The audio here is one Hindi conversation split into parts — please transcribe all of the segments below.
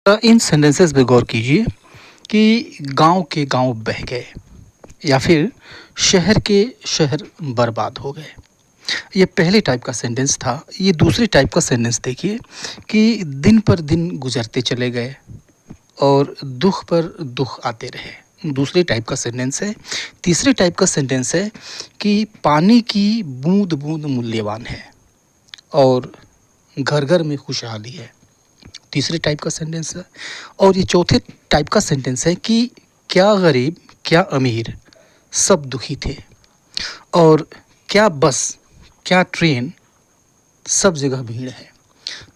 इन सेंटेंसेस पे गौर कीजिए कि गांव के गांव बह गए या फिर शहर के शहर बर्बाद हो गए। ये पहले टाइप का सेंटेंस था। ये दूसरी टाइप का सेंटेंस देखिए कि दिन पर दिन गुजरते चले गए और दुख पर दुख आते रहे। दूसरी टाइप का सेंटेंस है। तीसरी टाइप का सेंटेंस है कि पानी की बूंद बूंद मूल्यवान है और घर घर में खुशहाली है। तीसरे टाइप का सेंटेंस है। और ये चौथे टाइप का सेंटेंस है कि क्या गरीब क्या अमीर सब दुखी थे और क्या बस क्या ट्रेन सब जगह भीड़ है।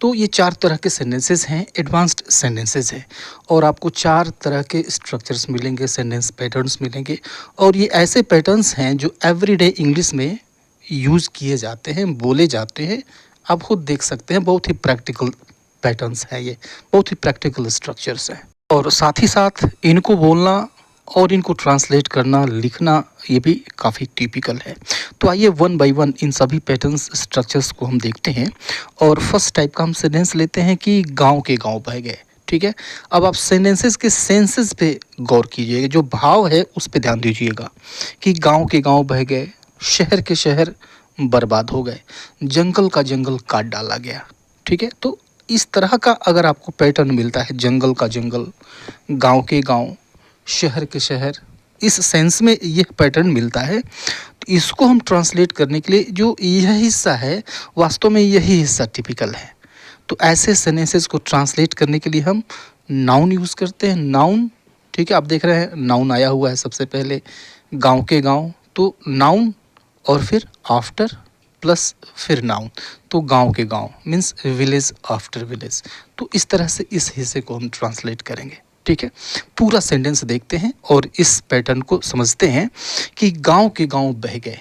तो ये चार तरह के सेंटेंसेस हैं, एडवांस्ड सेंटेंसेस हैं और आपको चार तरह के स्ट्रक्चर्स मिलेंगे, सेंटेंस पैटर्न्स मिलेंगे और ये ऐसे पैटर्न्स हैं जो एवरीडे इंग्लिश में यूज़ किए जाते हैं, बोले जाते हैं। आप खुद देख सकते हैं, बहुत ही प्रैक्टिकल पैटर्न्स हैं ये, बहुत ही प्रैक्टिकल स्ट्रक्चर्स हैं और साथ ही साथ इनको बोलना और इनको ट्रांसलेट करना, लिखना ये भी काफ़ी टिपिकल है। तो आइए वन बाय वन इन सभी पैटर्न्स स्ट्रक्चर्स को हम देखते हैं और फर्स्ट टाइप का हम सेंटेंस लेते हैं कि गांव के गांव बह गए। ठीक है, अब आप सेंटेंसेस के सेंसेस पे गौर कीजिएगा, जो भाव है उस पे ध्यान दीजिएगा कि गांव के गांव बह गए, शहर के शहर बर्बाद हो गए, जंगल का जंगल काट डाला गया। ठीक है, तो इस तरह का अगर आपको पैटर्न मिलता है, जंगल का जंगल, गांव के गांव, शहर के शहर, इस सेंस में यह पैटर्न मिलता है, तो इसको हम ट्रांसलेट करने के लिए जो यह हिस्सा है वास्तव में यही हिस्सा टिपिकल है। तो ऐसे सेंटेंसेस को ट्रांसलेट करने के लिए हम नाउन यूज़ करते हैं। नाउन, ठीक है, आप देख रहे हैं नाउन आया हुआ है सबसे पहले, गांव के गांव, तो नाउन और फिर आफ्टर प्लस फिर नाउन, तो गांव के गांव मीन्स विलेज आफ्टर विलेज। तो इस तरह से इस हिस्से को हम ट्रांसलेट करेंगे। ठीक है, पूरा सेंटेंस देखते हैं और इस पैटर्न को समझते हैं कि गांव के गांव बह गए।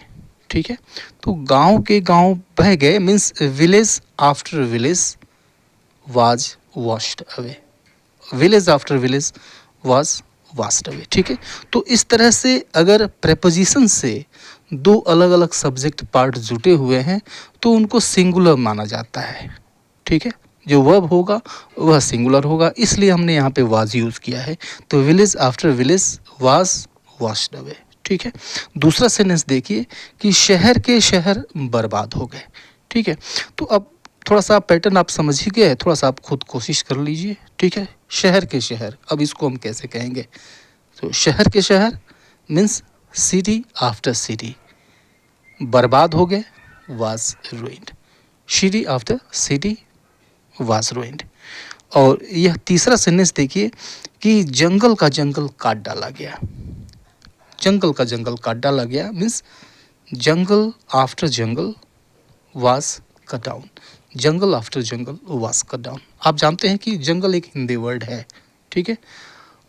ठीक है, तो गांव के गांव बह गए means village after village was washed away, village after village was vast away. ठीक है, तो इस तरह से अगर प्रेपोजिशन से दो अलग अलग सब्जेक्ट पार्ट जुटे हुए हैं तो उनको सिंगुलर माना जाता है। ठीक है, जो वर्ब होगा वह सिंगुलर होगा, इसलिए हमने यहाँ पे वाज यूज़ किया है। तो village after village was washed away. ठीक है, दूसरा सेंटेंस देखिए कि शहर के शहर बर्बाद हो गए। ठीक है, तो अब थोड़ा सा पैटर्न आप समझ ही गए, थोड़ा सा आप खुद कोशिश कर लीजिए। ठीक है, शहर के शहर, अब इसको हम कैसे कहेंगे? तो शहर के शहर मीन्स सिटी आफ्टर सिटी, बर्बाद हो गए was ruined, city after city was ruined. और यह तीसरा सेंटेंस देखिए कि जंगल का जंगल काट डाला गया, जंगल का जंगल काट डाला गया means jungle after jungle was cut down, jungle after jungle was cut down. आप जानते हैं कि जंगल एक हिंदी वर्ड है। ठीक है,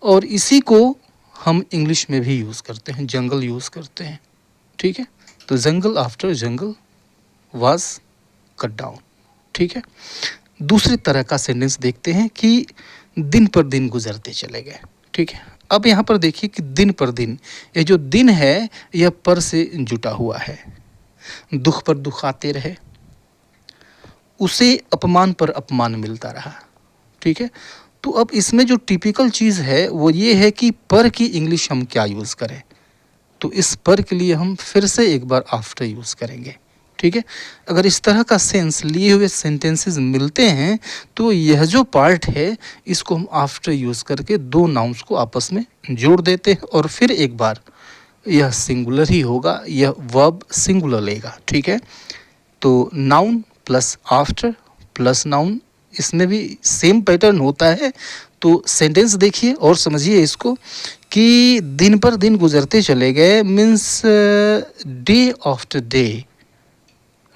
और इसी को हम इंग्लिश में भी यूज़ करते हैं, जंगल यूज़ करते हैं। ठीक है, तो jungle after jungle was cut down. ठीक है, दूसरी तरह का सेंटेंस देखते हैं कि दिन पर दिन गुजरते चले गए। ठीक है, अब यहाँ पर देखिए कि दिन पर दिन, ये जो दिन है यह पर से जुटा हुआ है, दुख पर दुख आते रहे, उसे अपमान पर अपमान मिलता रहा। ठीक है, तो अब इसमें जो टिपिकल चीज़ है वो ये है कि पर की इंग्लिश हम क्या यूज़ करें। तो इस पर के लिए हम फिर से एक बार आफ्टर यूज़ करेंगे। ठीक है, अगर इस तरह का सेंस लिए हुए सेंटेंसेस मिलते हैं तो यह जो पार्ट है इसको हम आफ्टर यूज़ करके दो नाउन्स को आपस में जोड़ देते हैं और फिर एक बार यह सिंगुलर ही होगा, यह वर्ब सिंगुलर लेगा। ठीक है, तो noun plus after plus noun, इसमें भी सेम पैटर्न होता है। तो सेंटेंस देखिए और समझिए इसको कि दिन पर दिन गुजरते चले गए means day after day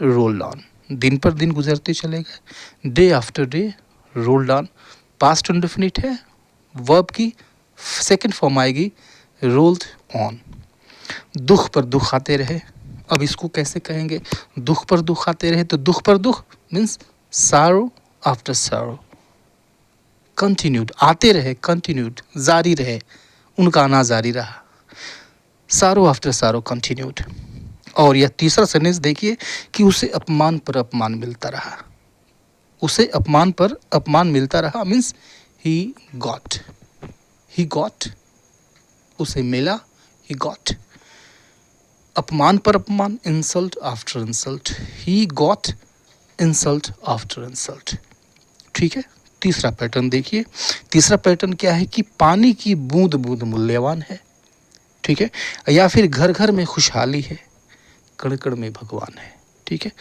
rolled on, दिन पर दिन गुजरते चले गए, day after day rolled on, past indefinite है, वर्ब की सेकंड फॉर्म आएगी रोल्ड ऑन। दुख पर दुख आते रहे, अब इसको कैसे कहेंगे? दुख पर दुख आते रहे, तो दुख पर दुख मीन्स सारो आफ्टर सारो, कंटिन्यूड, आते रहे, कंटिन्यूड, जारी रहे, उनका आना जारी रहा, सारो आफ्टर सारो कंटिन्यूड। और यह तीसरा सेंटेंस देखिए कि उसे अपमान पर अपमान मिलता रहा, उसे अपमान पर अपमान मिलता रहा मीन्स ही गॉट, उसे मिला, ही गॉट। अपमान पर अपमान, insult after insult, he got insult after insult. ठीक है। तीसरा पैटर्न देखिए, तीसरा पैटर्न क्या है कि पानी की बूंद बूंद मूल्यवान है। ठीक है। या फिर घर घर में खुशहाली है, कण कण में भगवान है। ठीक है।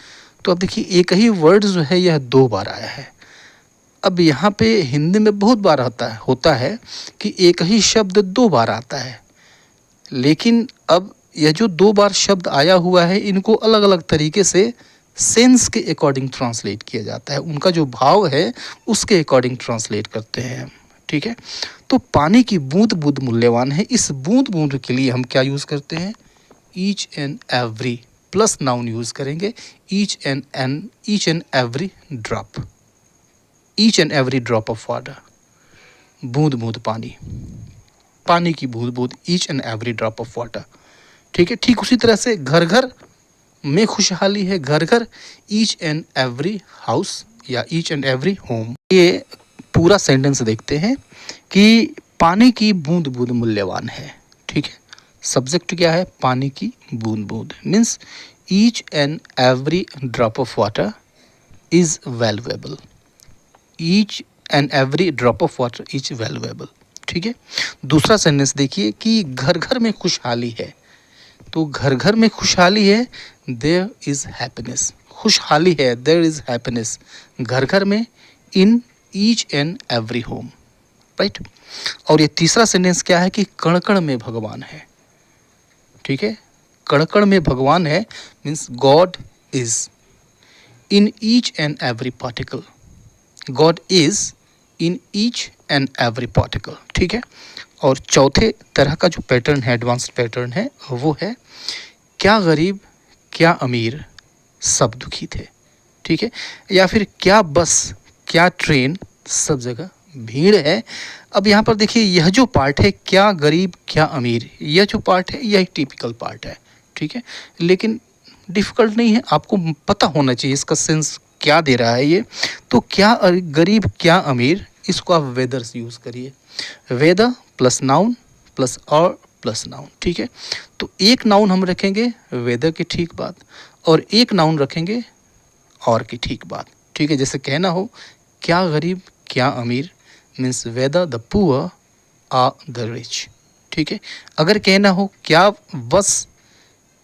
तो अब देखिए एक ही वर्ड जो है यह 2 बार आया है। अब यहाँ पे हिंदी में बहुत बार होता है कि एक ही शब्द 2 बार आता है, लेकिन अब यह जो 2 बार शब्द आया हुआ है इनको अलग अलग तरीके से सेंस के अकॉर्डिंग ट्रांसलेट किया जाता है, उनका जो भाव है उसके अकॉर्डिंग ट्रांसलेट करते हैं हम। ठीक है। तो पानी की बूंद बूंद मूल्यवान है, इस बूंद बूंद के लिए हम क्या यूज़ करते हैं, each and every plus noun use करेंगे, each and every drop, each and every drop of water, बूंद बूंद पानी, पानी की बूंद बूंद, each and every drop of water. ठीक है। ठीक उसी तरह से घर घर में खुशहाली है, घर घर, ईच एंड एवरी हाउस या ईच एंड एवरी होम। ये पूरा सेंटेंस देखते हैं कि पानी की बूंद बूंद मूल्यवान है। ठीक है। सब्जेक्ट क्या है, पानी की बूंद बूंद, means each and every drop of water is valuable, each and every drop of water is valuable. ठीक है। दूसरा सेंटेंस देखिए कि घर घर में खुशहाली है, तो घर घर में खुशहाली है, देयर इज हैप्पीनेस, खुशहाली है, देयर इज हैप्पीनेस, घर घर में, in each and every home. Right. और ये तीसरा सेंटेंस क्या है कि कण कण में भगवान है। ठीक है। कण कण में भगवान है means God is in each and every particle, God is in each and every particle. ठीक है। और चौथे तरह का जो पैटर्न है, एडवांस्ड पैटर्न है, वो है क्या गरीब क्या अमीर सब दुखी थे। ठीक है। या फिर क्या बस क्या ट्रेन सब जगह भीड़ है। अब यहाँ पर देखिए यह जो पार्ट है क्या गरीब क्या अमीर, यह जो पार्ट है यह एक टिपिकल पार्ट है। ठीक है। लेकिन डिफ़िकल्ट नहीं है, आपको पता होना चाहिए इसका सेंस क्या दे रहा है ये। तो क्या गरीब क्या अमीर, इसको आप वेदर से यूज़ करिए, वेदर प्लस नाउन प्लस और प्लस नाउन। ठीक है। तो एक नाउन हम रखेंगे वेदर की ठीक बात और एक नाउन रखेंगे और की ठीक बात। ठीक है। जैसे कहना हो क्या गरीब क्या अमीर means whether the poor are the rich. ठीक है। अगर कहना हो क्या बस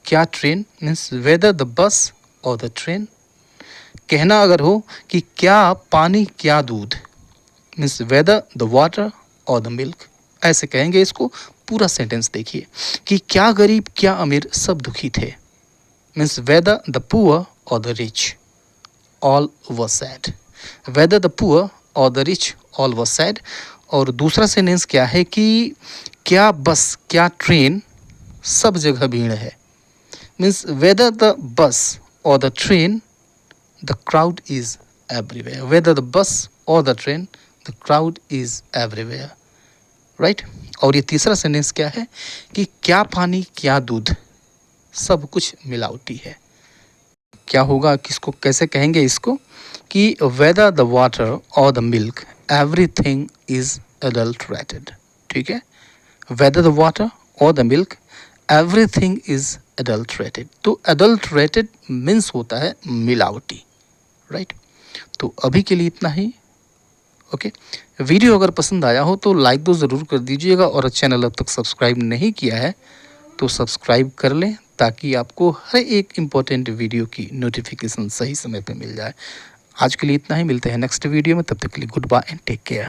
क्या train means whether the bus और द ट्रेन। कहना अगर हो कि क्या पानी क्या दूध मीन्स वेदर द वाटर और द मिल्क, ऐसे कहेंगे इसको। पूरा सेंटेंस देखिए कि क्या गरीब क्या अमीर सब दुखी थे मीन्स वेदर द पुअर और the rich all were sad, whether the poor और the rich all were sad. और दूसरा सेंटेंस क्या है कि क्या बस क्या ट्रेन सब जगह भीड़ है मीन्स वेदर द बस और the train the crowd is everywhere, whether the bus और the train the crowd is everywhere. Right. और ये तीसरा सेंटेंस क्या है कि क्या पानी क्या दूध सब कुछ मिलावटी है। क्या होगा, किसको कैसे कहेंगे इसको कि वेदर द वाटर और the milk everything is adulterated. ठीक है। वेदर द वाटर और the milk everything is adulterated. तो एडल्टरेटेड मीन्स होता है मिलावटी। राइट। तो अभी के लिए इतना ही। ओके। वीडियो अगर पसंद आया हो तो लाइक तो ज़रूर कर दीजिएगा और चैनल अब तक सब्सक्राइब नहीं किया है तो सब्सक्राइब कर लें ताकि आपको हर एक इम्पोर्टेंट वीडियो की नोटिफिकेशन सही समय पे मिल जाए। आज के लिए इतना ही, मिलते हैं नेक्स्ट वीडियो में, तब तक के लिए goodbye and take care.